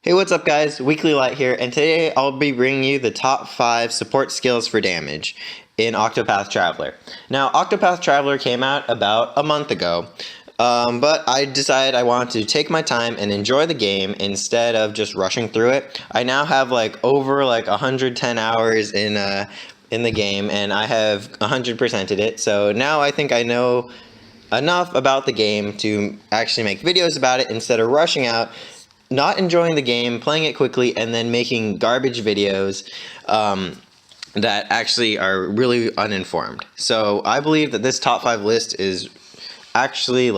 Hey, what's up guys? Weekly Light here, and today I'll be bringing you the top 5 support skills for damage in Octopath Traveler. Now, Octopath Traveler came out about a month ago, but I decided I wanted to take my time and enjoy the game instead of just rushing through it. I now have over 110 hours in the game, and I have 100%ed it, so now I think I know enough about the game to actually make videos about it instead of rushing out, not enjoying the game, playing it quickly, and then making garbage videos that actually are really uninformed. So I believe that this top 5 list is actually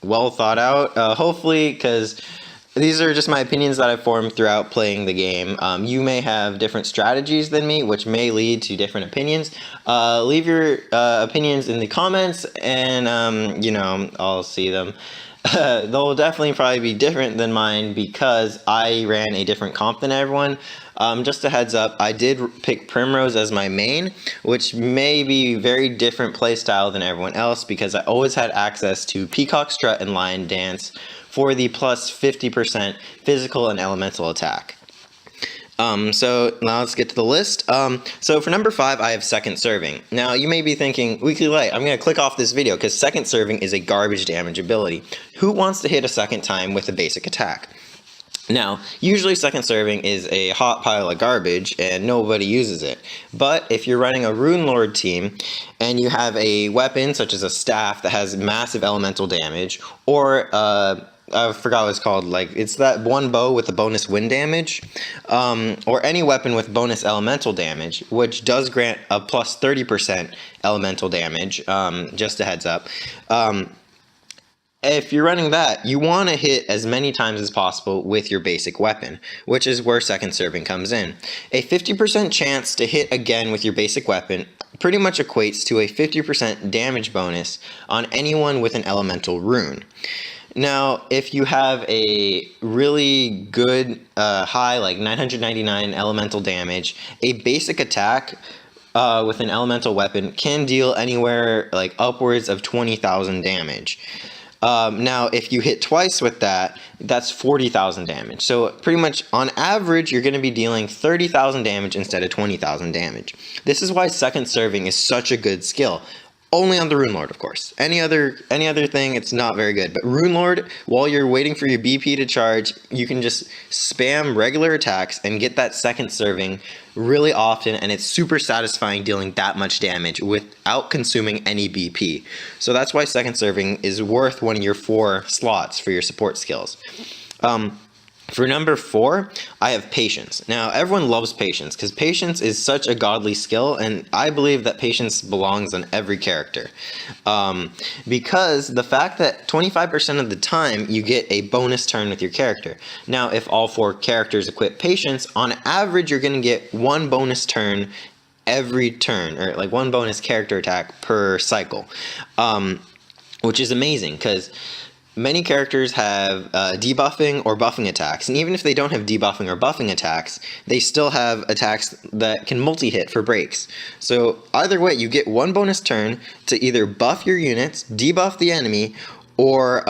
well thought out, hopefully, because these are just my opinions that I've formed throughout playing the game. You may have different strategies than me, which may lead to different opinions. Leave your opinions in the comments, and I'll see them. They'll definitely probably be different than mine because I ran a different comp than everyone. Just a heads up, I did pick Primrose as my main, which may be very different playstyle than everyone else because I always had access to Peacock Strut and Lion Dance for the plus 50% physical and elemental attack. So now let's get to the list. So for number 5, I have Second Serving. Now you may be thinking, Weekly Light, I'm going to click off this video because Second Serving is a garbage damage ability. Who wants to hit a second time with a basic attack? Now, usually Second Serving is a hot pile of garbage and nobody uses it. But if you're running a Rune Lord team and you have a weapon such as a staff that has massive elemental damage, or I forgot what it's called, it's that one bow with the bonus wind damage, or any weapon with bonus elemental damage, which does grant a plus 30% elemental damage, just a heads up. If you're running that, you want to hit as many times as possible with your basic weapon, which is where Second Serving comes in. A 50% chance to hit again with your basic weapon pretty much equates to a 50% damage bonus on anyone with an elemental rune. Now, if you have a really good high, 999 elemental damage, a basic attack with an elemental weapon can deal anywhere upwards of 20,000 damage. Now, if you hit twice with that, that's 40,000 damage. So pretty much on average, you're going to be dealing 30,000 damage instead of 20,000 damage. This is why Second Serving is such a good skill. Only on the Rune Lord, of course. Any other thing, it's not very good. But Rune Lord, while you're waiting for your BP to charge, you can just spam regular attacks and get that Second Serving really often, and it's super satisfying dealing that much damage without consuming any BP. So that's why Second Serving is worth one of your 4 slots for your support skills. For number 4, I have Patience. Now, everyone loves Patience because Patience is such a godly skill, and I believe that Patience belongs on every character. Because the fact that 25% of the time you get a bonus turn with your character. Now, if all 4 characters equip Patience, on average you're going to get 1 bonus turn every turn, or 1 bonus character attack per cycle, which is amazing because many characters have debuffing or buffing attacks, and even if they don't have debuffing or buffing attacks, they still have attacks that can multi-hit for breaks. So either way, you get 1 bonus turn to either buff your units, debuff the enemy, or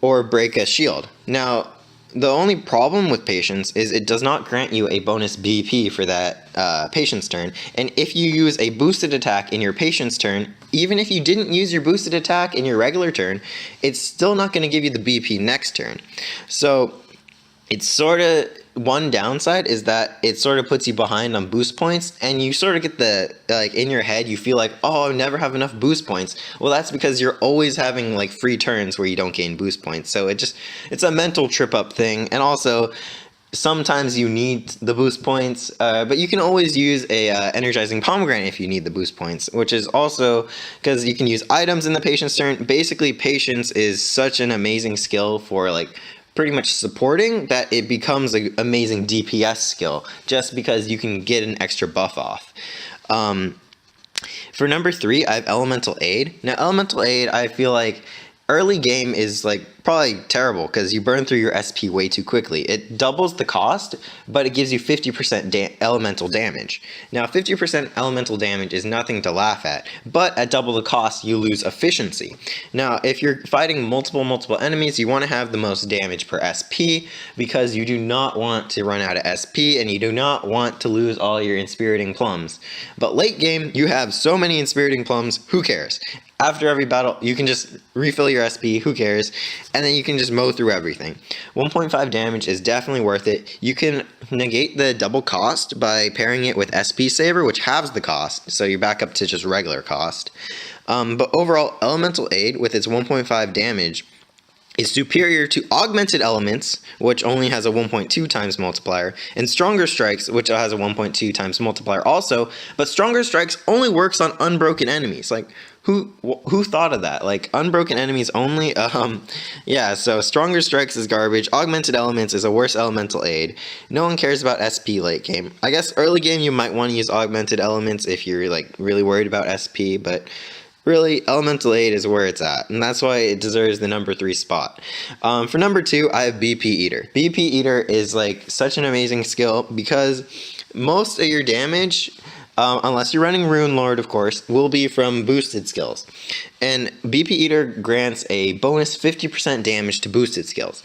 break a shield. Now, the only problem with Patience is it does not grant you a bonus BP for that Patience turn, and if you use a boosted attack in your Patience turn, even if you didn't use your boosted attack in your regular turn, it's still not going to give you the BP next turn. So it's sort of, one downside is that it sort of puts you behind on boost points, and you sort of get the, in your head, you feel like, oh, I never have enough boost points. Well, that's because you're always having free turns where you don't gain boost points. So it's a mental trip up thing, and also sometimes you need the boost points, but you can always use a energizing pomegranate if you need the boost points, which is also because you can use items in the Patience turn. Basically, Patience is such an amazing skill for pretty much supporting that it becomes an amazing DPS skill just because you can get an extra buff off. For number 3, I have Elemental Aid. Now, Elemental Aid, I feel early game is probably terrible because you burn through your SP way too quickly. It doubles the cost, but it gives you 50% elemental damage. Now, 50% elemental damage is nothing to laugh at, but at double the cost, you lose efficiency. Now, if you're fighting multiple enemies, you want to have the most damage per SP because you do not want to run out of SP and you do not want to lose all your inspiriting plums. But late game, you have so many inspiriting plums, who cares? After every battle, you can just refill your SP, who cares? And then you can just mow through everything. 1.5 damage is definitely worth it. You can negate the double cost by pairing it with SP Saver, which halves the cost, so you're back up to just regular cost. But overall, Elemental Aid with its 1.5 damage is superior to Augmented Elements, which only has a 1.2 times multiplier, and Stronger Strikes, which has a 1.2 times multiplier also, but Stronger Strikes only works on unbroken enemies. Like, who thought of that? Like, unbroken enemies only? Yeah, so Stronger Strikes is garbage. Augmented Elements is a worse Elemental Aid. No one cares about SP late game. I guess early game you might want to use Augmented Elements if you're, like, really worried about SP, but really, Elemental Aid is where it's at, and that's why it deserves the number 3 spot. For number 2, I have BP Eater. BP Eater is, like, such an amazing skill because most of your damage, unless you're running Rune Lord, of course, will be from boosted skills. And BP Eater grants a bonus 50% damage to boosted skills.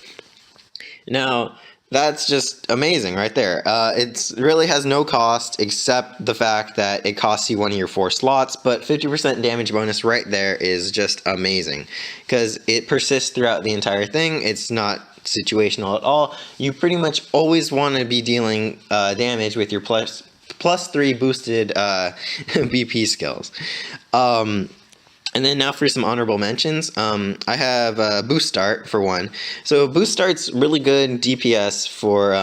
Now, that's just amazing right there. It really has no cost except the fact that it costs you one of your 4 slots, but 50% damage bonus right there is just amazing because it persists throughout the entire thing. It's not situational at all. You pretty much always want to be dealing damage with your plus 3 boosted BP skills. And then now for some honorable mentions. I have Boost Start for one. So Boost Start's really good DPS for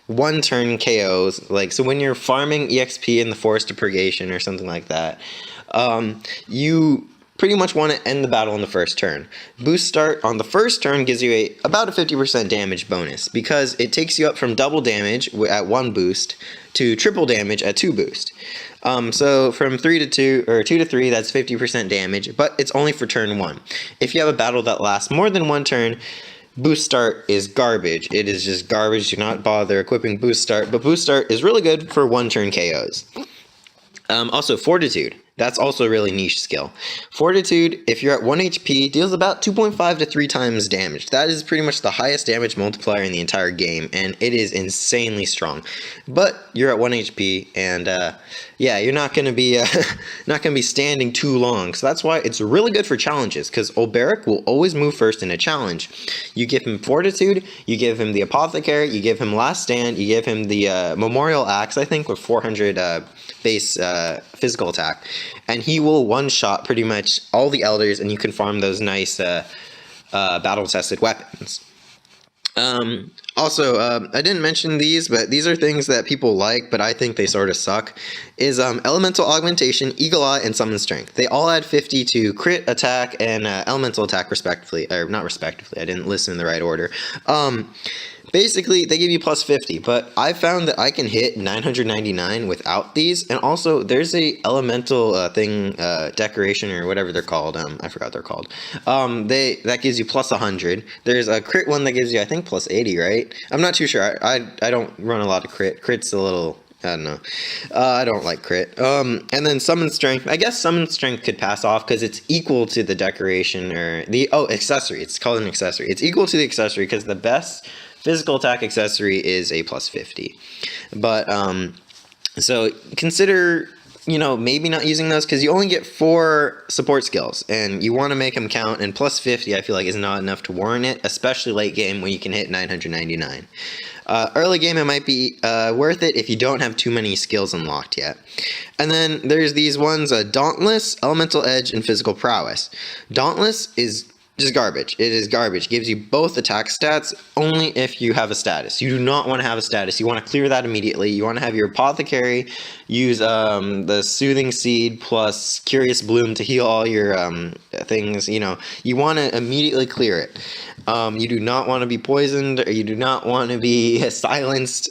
one turn KOs. Like, so when you're farming EXP in the Forest of Purgation or something like that, you pretty much want to end the battle on the first turn. Boost Start on the first turn gives you about a 50% damage bonus because it takes you up from double damage at 1 boost to triple damage at 2 boost. So from 3 to 2 or 2 to 3, that's 50% damage, but it's only for turn 1. If you have a battle that lasts more than 1 turn, Boost Start is garbage. It is just garbage. Do not bother equipping Boost Start, but Boost Start is really good for 1 turn KOs. Also, Fortitude. That's also a really niche skill. Fortitude, if you're at 1 HP, deals about 2.5 to 3 times damage. That is pretty much the highest damage multiplier in the entire game, and it is insanely strong. But you're at 1 HP, and yeah, you're not going to be standing too long. So that's why it's really good for challenges, because Olberic will always move first in a challenge. You give him Fortitude, you give him the Apothecary, you give him Last Stand, you give him the Memorial Axe, I think, with 400 base physical attack, and he will one-shot pretty much all the elders, and you can farm those nice battle-tested weapons. Also, I didn't mention these, but these are things that people like, but I think they sort of suck, is Elemental Augmentation, Eagle Eye, and Summon Strength. They all add 50 to crit attack and elemental attack respectively, or not respectively, I didn't listen in the right order. Basically, they give you plus 50, but I found that I can hit 999 without these, and also there's a elemental thing, decoration or whatever they're called. I forgot what they're called. That gives you plus 100. There's a crit one that gives you, I think, plus 80, right? I'm not too sure. I don't run a lot of crit. Crit's a little, I don't know. I don't like crit. And then Summon Strength. I guess Summon Strength could pass off because it's equal to the decoration or the accessory. It's called an accessory. It's equal to the accessory because the best physical attack accessory is a plus 50. But so consider, maybe not using those because you only get 4 support skills and you want to make them count, and plus 50 I feel like is not enough to warrant it, especially late game when you can hit 999. Early game it might be worth it if you don't have too many skills unlocked yet. And then there's these ones, Dauntless, Elemental Edge, and Physical Prowess. Dauntless is just garbage. It is garbage. It gives you both attack stats only if you have a status. You do not want to have a status. You want to clear that immediately. You want to have your Apothecary use the Soothing Seed plus Curious Bloom to heal all your things. You want to immediately clear it. You do not want to be poisoned, or you do not want to be silenced.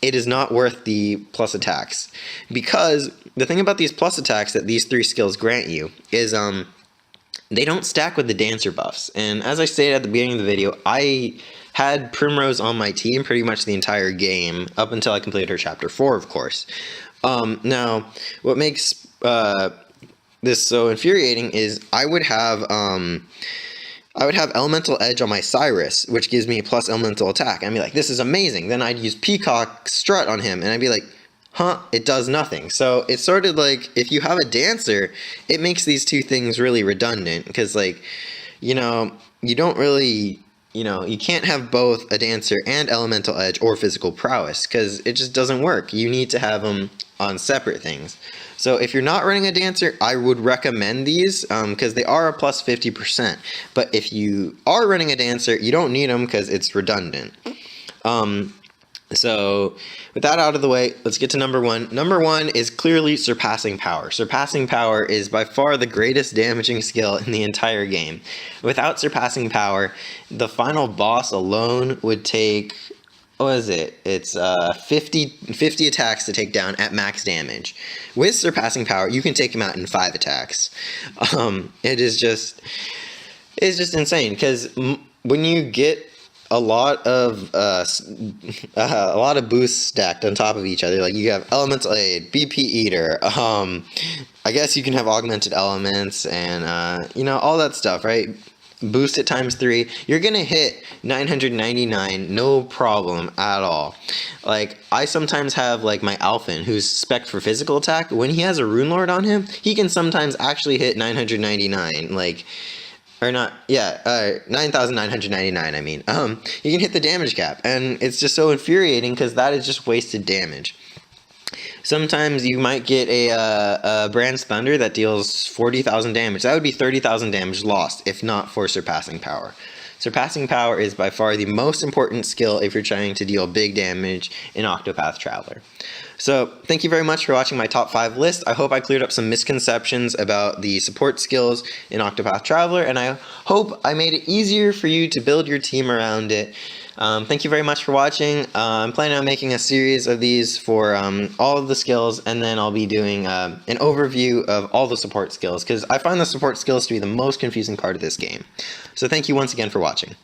It is not worth the plus attacks, because the thing about these plus attacks that these 3 skills grant you is they don't stack with the dancer buffs. And as I stated at the beginning of the video, I had Primrose on my team pretty much the entire game, up until I completed her chapter 4, of course. Now, what makes this so infuriating is I would have Elemental Edge on my Cyrus, which gives me plus elemental attack. I'd be like, this is amazing. Then I'd use Peacock Strut on him, and I'd be like, huh, it does nothing. So it's sort of like, if you have a dancer, it makes these two things really redundant, because, like, you know, you don't really, you know, you can't have both a dancer and elemental edge or physical prowess, because it just doesn't work. You need to have them on separate things. So if you're not running a dancer, I would recommend these, because they are a plus 50%. But if you are running a dancer, you don't need them because it's redundant. So with that out of the way, let's get to number one. Number one is clearly Surpassing Power. Surpassing Power is by far the greatest damaging skill in the entire game. Without Surpassing Power, the final boss alone would take, what is it? It's 50 attacks to take down at max damage. With Surpassing Power, you can take him out in 5 attacks. It's just insane, because when you get a lot of boosts stacked on top of each other, like you have Elemental Aid, IBP Eater, I guess you can have Augmented Elements, and you know, all that stuff, right? Boost it times 3, you're gonna hit 999 no problem at all. Like, I sometimes have like my Alphen, who's spec for physical attack. When he has a Rune Lord on him, he can sometimes actually hit 999, like, or not, yeah, 9,999, I mean. You can hit the damage cap, and it's just so infuriating, because that is just wasted damage. Sometimes you might get a Brand's Thunder that deals 40,000 damage. That would be 30,000 damage lost, if not for Surpassing Power. Surpassing Power is by far the most important skill if you're trying to deal big damage in Octopath Traveler. So, thank you very much for watching my top 5 list. I hope I cleared up some misconceptions about the support skills in Octopath Traveler, and I hope I made it easier for you to build your team around it. Thank you very much for watching. I'm planning on making a series of these for all of the skills, and then I'll be doing an overview of all the support skills, because I find the support skills to be the most confusing part of this game. So thank you once again for watching.